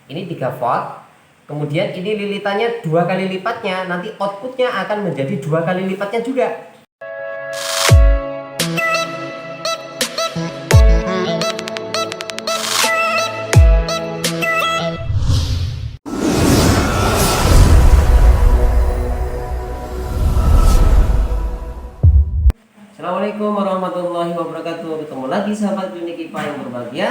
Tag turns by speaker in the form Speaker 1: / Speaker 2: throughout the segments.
Speaker 1: ini 3 volt. Kemudian ini lilitannya 2 kali lipatnya, nanti outputnya akan menjadi 2 kali lipatnya juga. Assalamualaikum warahmatullahi wabarakatuh. Ketemu lagi sahabat Klinik IPA yang berbahagia.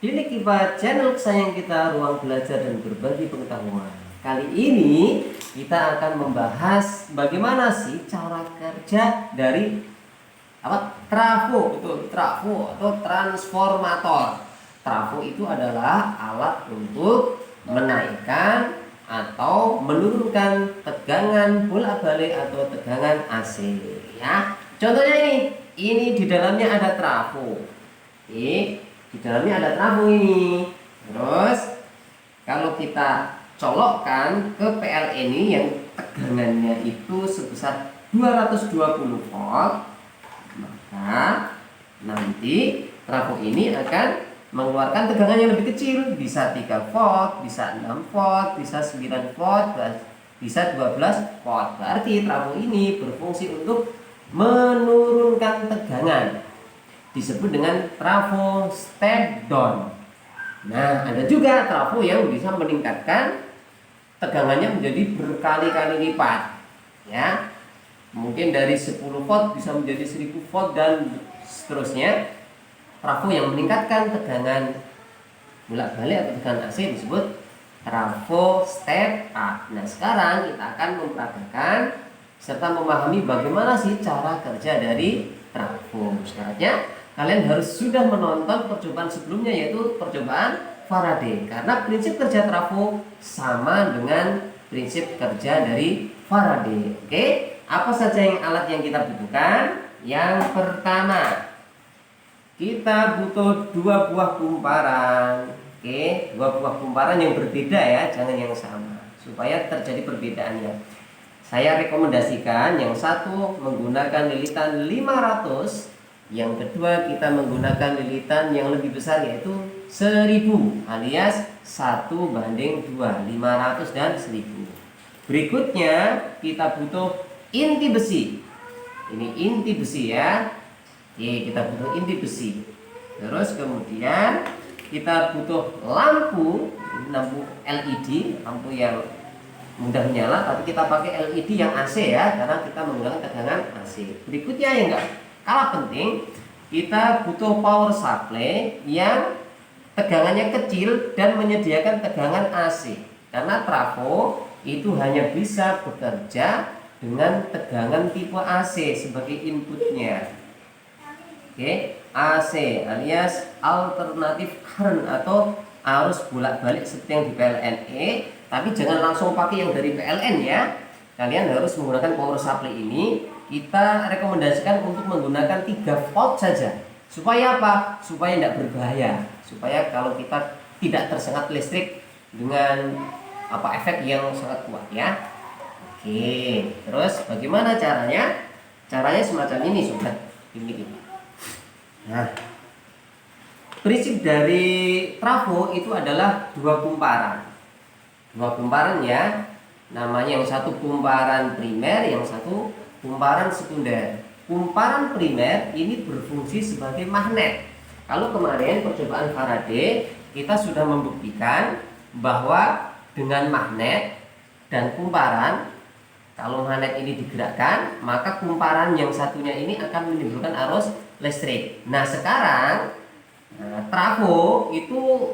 Speaker 1: Klinik IPA, channel kesayangan kita, ruang belajar dan berbagi pengetahuan. Kali ini kita akan membahas bagaimana sih cara kerja dari trafo, betul, trafo atau transformator. Trafo itu adalah alat untuk menaikkan atau menurunkan tegangan bolak-balik atau tegangan AC, ya. Contohnya ini di dalamnya ada trafo. Oke, di dalamnya ada trafo ini. Terus kalau kita colokkan ke PLN ini yang tegangannya itu sebesar 220 volt, maka nanti trafo ini akan mengeluarkan tegangan yang lebih kecil, bisa 3 volt, bisa 6 volt, bisa 9 volt, bisa 12 volt. Berarti trafo ini berfungsi untuk menurunkan tegangan, disebut dengan trafo step down. Nah, ada juga trafo yang bisa meningkatkan tegangannya menjadi berkali-kali lipat, ya. Mungkin dari 10 volt bisa menjadi 1000 volt dan seterusnya. Trafo yang meningkatkan tegangan bolak-balik atau tegangan AC disebut trafo step up. Nah, sekarang kita akan mempraktekkan serta memahami bagaimana sih cara kerja dari trafo. Syaratnya kalian harus sudah menonton percobaan sebelumnya, yaitu percobaan Faraday, karena prinsip kerja trafo sama dengan prinsip kerja dari Faraday. Oke, apa saja alat yang kita butuhkan? Yang pertama, kita butuh 2 buah kumparan. Oke, 2 buah kumparan yang berbeda ya, jangan yang sama, supaya terjadi perbedaannya. Saya rekomendasikan yang satu menggunakan lilitan 500, yang kedua kita menggunakan lilitan yang lebih besar yaitu 1000, alias 1:2, 500 dan 1000. Berikutnya kita butuh inti besi. Ini inti besi ya. Oke, kita butuh inti besi. Terus kemudian kita butuh lampu LED, lampu yang mudah menyala, tapi kita pakai LED yang AC ya, karena kita menggunakan tegangan AC. Berikutnya yang enggak kalah penting, kita butuh power supply yang tegangannya kecil dan menyediakan tegangan AC, karena trafo itu hanya bisa bekerja dengan tegangan tipe AC sebagai inputnya. Oke, AC alias alternatif current atau arus bolak-balik seperti yang di PLNE. Tapi jangan langsung pakai yang dari PLN ya. Kalian harus menggunakan power supply ini. Kita rekomendasikan untuk menggunakan 3 volt saja. Supaya apa? Supaya tidak berbahaya. Supaya kalau kita tidak tersengat listrik dengan efek yang sangat kuat ya. Oke, terus bagaimana caranya? Caranya semacam ini sobat. Ini. Nah, prinsip dari trafo itu adalah 2 kumparan. 2 kumparan ya. Namanya yang satu kumparan primer, yang satu kumparan sekunder. Kumparan primer ini berfungsi sebagai magnet. Kalau kemarin percobaan Faraday kita sudah membuktikan bahwa dengan magnet dan kumparan, kalau magnet ini digerakkan, maka kumparan yang satunya ini akan menimbulkan arus listrik. Nah, sekarang trafo itu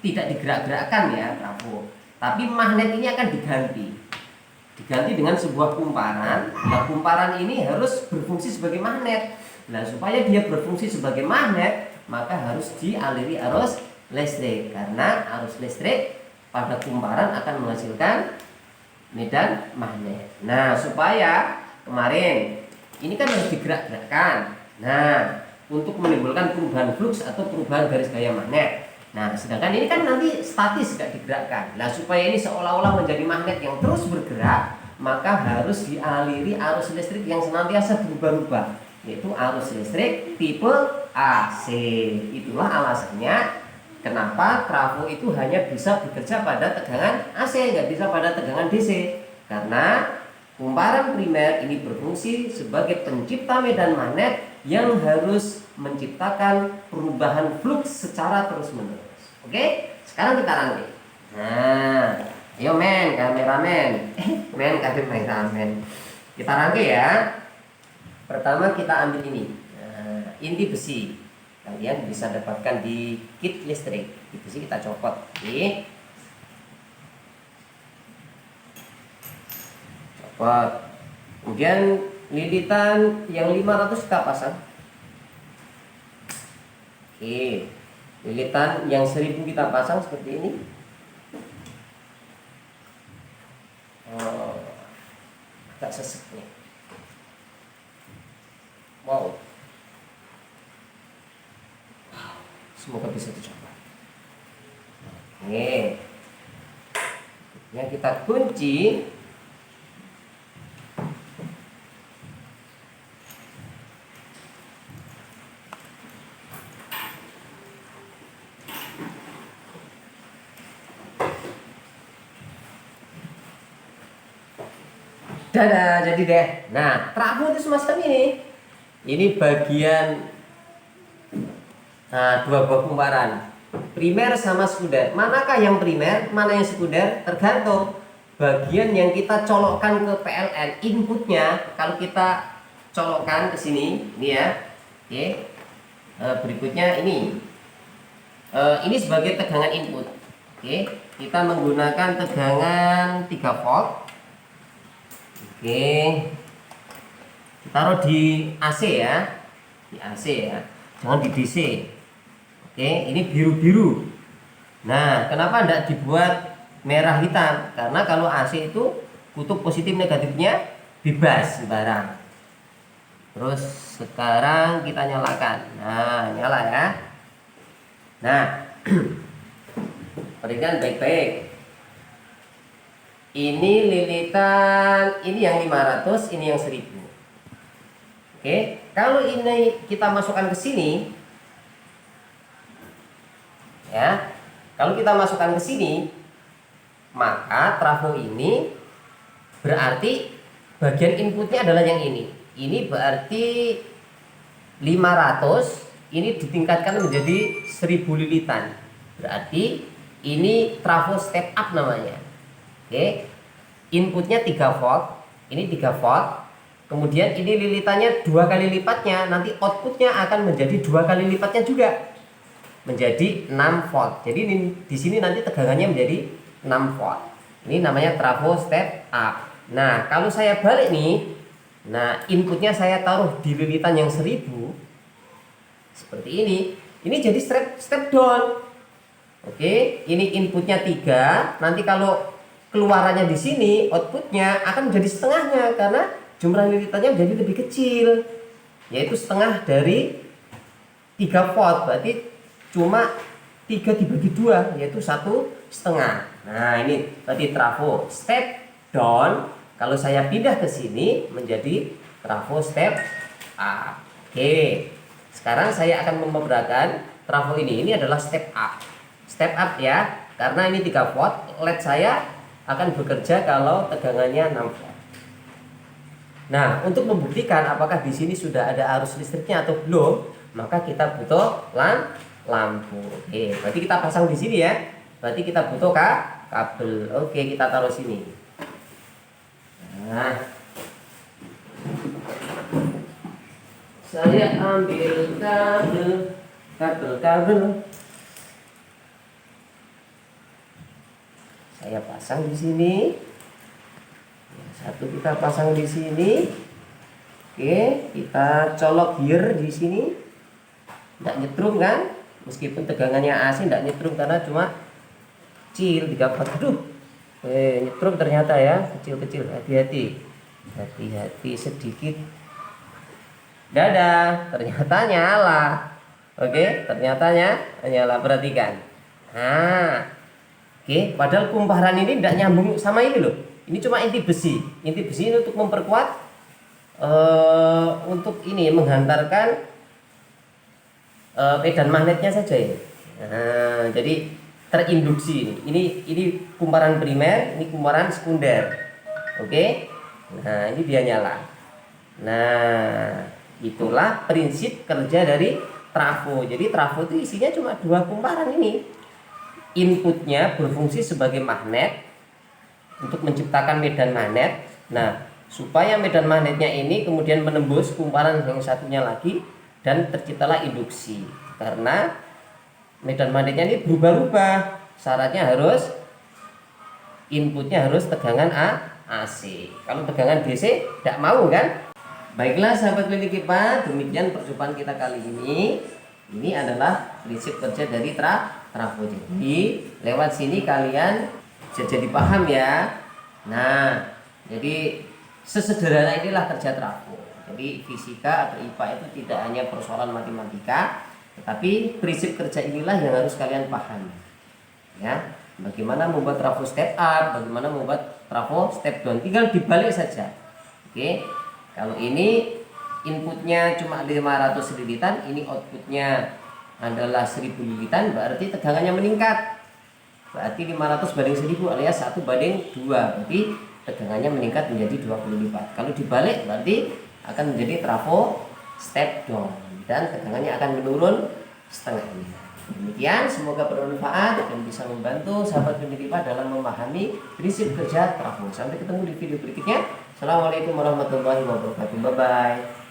Speaker 1: tidak digerak-gerakkan ya, trafo. Tapi magnet ini akan diganti dengan sebuah kumparan. Nah, kumparan ini harus berfungsi sebagai magnet. Nah, supaya dia berfungsi sebagai magnet, maka harus dialiri arus listrik, karena arus listrik pada kumparan akan menghasilkan medan magnet. Nah, supaya kemarin ini kan harus digerak-gerakkan. Nah, untuk menimbulkan perubahan flux atau perubahan garis gaya magnet. Nah, sedangkan ini kan nanti statis, tidak digerakkan. Nah, supaya ini seolah-olah menjadi magnet yang terus bergerak, maka harus dialiri arus listrik yang senantiasa berubah-ubah, yaitu arus listrik tipe AC. Itulah alasannya Kenapa trafo itu hanya bisa bekerja pada tegangan AC, nggak bisa pada tegangan DC? Karena kumparan primer ini berfungsi sebagai pencipta medan magnet yang harus menciptakan perubahan fluks secara terus-menerus. Oke, sekarang kita rangkai. Nah, ayo men, kameramen. Kameramen. Kita rangkai ya. Pertama kita ambil ini. Nah, inti besi. Kalian bisa dapatkan di kit listrik. Inti besi kita copot. Oke. Copot. Kemudian lilitan yang 500 kita pasang. Oke. Lilitan yang 1000 kita pasang seperti ini. Agak sesek nih. Wow. Semoga bisa dicoba. Oke. Yang kita kunci. Dadah, jadi deh. Nah, trafo itu semacam ini. Ini bagian dua buah kumparan, primer sama sekunder. Manakah yang primer, mana yang sekunder? Tergantung bagian yang kita colokkan ke PLN, inputnya. Kalau kita colokkan ke sini, ini ya. Oke. Berikutnya ini. Ini sebagai tegangan input. Oke, kita menggunakan tegangan 3 volt. Oke, taruh di AC ya, di AC ya, jangan di DC. Oke, ini biru-biru. Nah, kenapa tidak dibuat merah hitam? Karena kalau AC itu kutub positif negatifnya bebas sembarang. Terus sekarang kita nyalakan. Nah, nyala ya. Nah, perhatikan baik-baik. Ini lilitan, ini yang 500, ini yang 1000. Oke, kalau ini kita masukkan ke sini, ya, kalau kita masukkan ke sini, maka trafo ini berarti bagian inputnya adalah yang ini. Ini berarti 500, ini ditingkatkan menjadi 1000 lilitan. Berarti ini trafo step up namanya. Oke, inputnya 3 volt, ini 3 volt. Kemudian ini lilitannya 2 kali lipatnya, nanti outputnya akan menjadi 2 kali lipatnya juga, menjadi 6 volt. Jadi ini, di sini nanti tegangannya menjadi 6 volt. Ini namanya trafo step up. Nah, kalau saya balik nih, nah inputnya saya taruh di lilitan yang 1000, seperti ini. Ini jadi step down. Oke, ini inputnya 3, nanti kalau keluarannya di sini, outputnya akan menjadi setengahnya karena jumlah lilitannya menjadi lebih kecil, yaitu setengah dari 3 volt. Berarti cuma 3 dibagi 2, yaitu 1,5. Nah, ini berarti trafo step down. Kalau saya pindah ke sini menjadi trafo step up. Oke, sekarang saya akan memperagakan trafo ini. Ini adalah step up. Step up ya, karena ini 3 volt. LED saya akan bekerja kalau tegangannya 6 volt. Nah, untuk membuktikan apakah di sini sudah ada arus listriknya atau belum, maka kita butuh lampu. Oke, berarti kita pasang di sini ya. Berarti kita butuh kabel. Oke, kita taruh sini. Nah, saya ambil kabel. Saya pasang di sini. Satu kita pasang di sini. Oke, kita colok gear di sini. Tidak nyetrum kan? Meskipun tegangannya AC tidak nyetrum karena cuma kecil 3 volt. Aduh. Nyetrum ternyata ya, kecil-kecil. Hati-hati. Hati-hati sedikit. Dadah, ternyata nyala. Oke, ternyata nyala. Perhatikan. Nah, oke, padahal kumparan ini tidak nyambung sama ini loh. Ini cuma inti besi. Inti besi ini untuk memperkuat, untuk ini menghantarkan medan magnetnya saja ya. Nah, jadi terinduksi. Ini kumparan primer, ini kumparan sekunder. Oke. Nah, ini dia nyala. Nah, itulah prinsip kerja dari trafo. Jadi trafo itu isinya cuma dua kumparan ini. Inputnya berfungsi sebagai magnet untuk menciptakan medan magnet. Nah, supaya medan magnetnya ini kemudian menembus kumparan yang satunya lagi dan terciptalah induksi. Karena medan magnetnya ini berubah-ubah. Syaratnya harus inputnya harus tegangan AC. Kalau tegangan DC tidak mau kan? Baiklah sahabat klinik IPA, demikian perjumpaan kita kali ini. Ini adalah prinsip kerja dari trafo. Jadi lewat sini kalian jadi paham ya. Nah, jadi sesederhana inilah kerja trafo. Jadi fisika atau IPA itu tidak hanya persoalan matematika, tetapi prinsip kerja inilah yang harus kalian pahami. Ya, bagaimana membuat trafo step up, bagaimana membuat trafo step down, tinggal dibalik saja. Oke. Kalau ini inputnya cuma 500 lilitan, ini outputnya adalah 1000 lilitan, berarti tegangannya meningkat. Berarti 500 banding 1000 alias 1 banding 2. Berarti tegangannya meningkat menjadi 20 lipat. Kalau dibalik berarti akan menjadi trafo step down dan tegangannya akan menurun setengahnya. Demikian, semoga bermanfaat dan bisa membantu sahabat klinik IPA dalam memahami prinsip kerja trafo. Sampai ketemu di video berikutnya. Assalamualaikum warahmatullahi wabarakatuh. Bye bye.